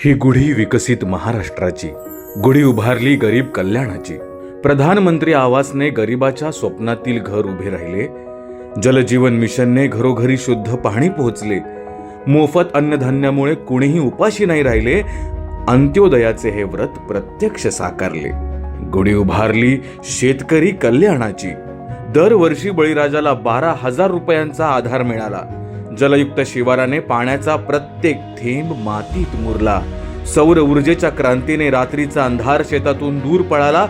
ही गुढी विकसित महाराष्ट्राची, गुढी उभारली गरीब कल्याणाची। प्रधानमंत्री आवासने गरिबाच्या स्वप्नातील घर उभे राहिले, जलजीवन मिशनने घरोघरी शुद्ध पाणी पोहोचले, मोफत अन्नधान्यामुळे कुणीही उपाशी नाही राहिले, अंत्योदयाचे हे व्रत प्रत्यक्ष साकारले। गुढी उभारली शेतकरी कल्याणाची, दरवर्षी बळीराजाला 12,000 रुपयांचा आधार मिळाला, जलयुक्त शिवाराने पाण्याचा प्रत्येक थेंब मातीत मुरला, सौर ऊर्जेच्या क्रांतीने रात्रीचा अंधार शेतातून दूर पळाला,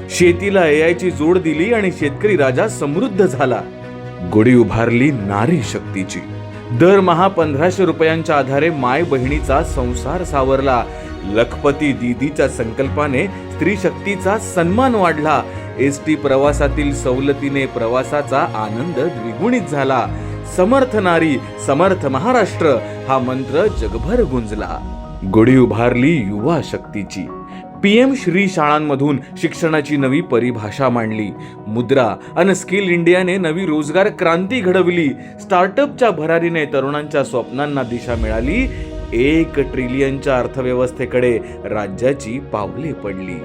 शेतीला एआयची जोड दिली आणि शेतकरी राजा समृद्ध झाला। गुढी उभारली नारी शक्तीची, दरमहा 1,500 रुपयांच्या आधारे माय बहिणीचा संसार सावरला, लखपती दीदीच्या संकल्पाने स्त्री शक्तीचा सन्मान वाढला, एसटी प्रवासातील सवलतीने प्रवासाचा आनंद द्विगुणित झाला, समर्थ नारी समर्थ महाराष्ट्र हा मंत्र जगभर गुंजला। गुढी उभारली युवा शक्तीची, पीएम श्री शाळांमधून शिक्षणाची नवी परिभाषा मांडली, मुद्रा आणि स्किल इंडियाने नवी रोजगार क्रांती घडवली, स्टार्टअपच्या भरारीने तरुणांच्या स्वप्नांना दिशा मिळाली, 1 ट्रिलियनच्या अर्थव्यवस्थेकडे राज्याची पावले पडली।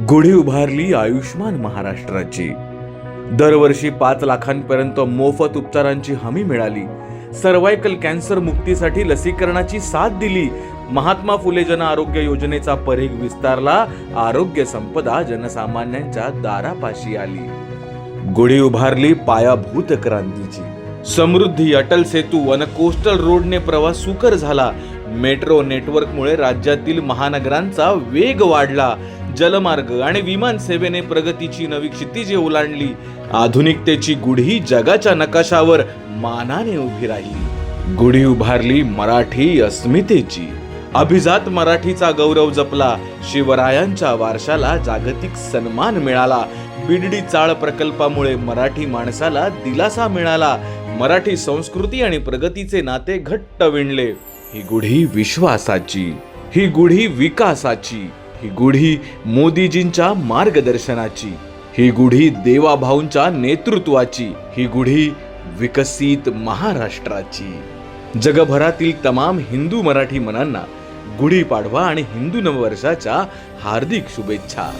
गुढी उभारली आयुष्मान महाराष्ट्राची, दरवर्षी 5 लाखांपर्यंत मोफत उपचारांची हमी मिळाली, सर्वायकल कॅन्सर मुक्तीसाठी लसीकरणाची साथ दिली, महात्मा फुले जन आरोग्य योजनेचा परिघ विस्तारला, आरोग्य संपदा जनसामान्यांच्या दारापाशी आली। गुढी उभारली पायाभूत क्रांतीची, समृद्धी, अटल सेतू आणि कोस्टल रोडने प्रवास सुकर झाला, मेट्रो नेटवर्कमुळे राज्यातील महानगरांचा वेग वाढला, जलमार्ग आणि विमान सेवेने प्रगतीची नवी क्षितिजे ओलांडली, आधुनिकतेची गुढी जगाच्या नकाशावर मानाने उभी राहिली। गुढी उभारली मराठी अस्मितेची, अभिजात मराठीचा गौरव जपला, शिवरायांच्या वारशाला जागतिक सन्मान मिळाला, बिडडी चाळ प्रकल्पामुळे मराठी माणसाला दिलासा मिळाला, मराठी संस्कृती आणि प्रगतीचे नाते घट्ट विणले। ही गुढी विश्वासाची, ही गुढी विकासाची, ही गुढी मोदीजींच्या मार्गदर्शनाची, ही गुढी देवाभाऊंच्या नेतृत्वाची, ही गुढी विकसित महाराष्ट्राची। जगभरातील तमाम हिंदू मराठी मनांना गुढी पाडवा आणि हिंदू नववर्षाच्या हार्दिक शुभेच्छा।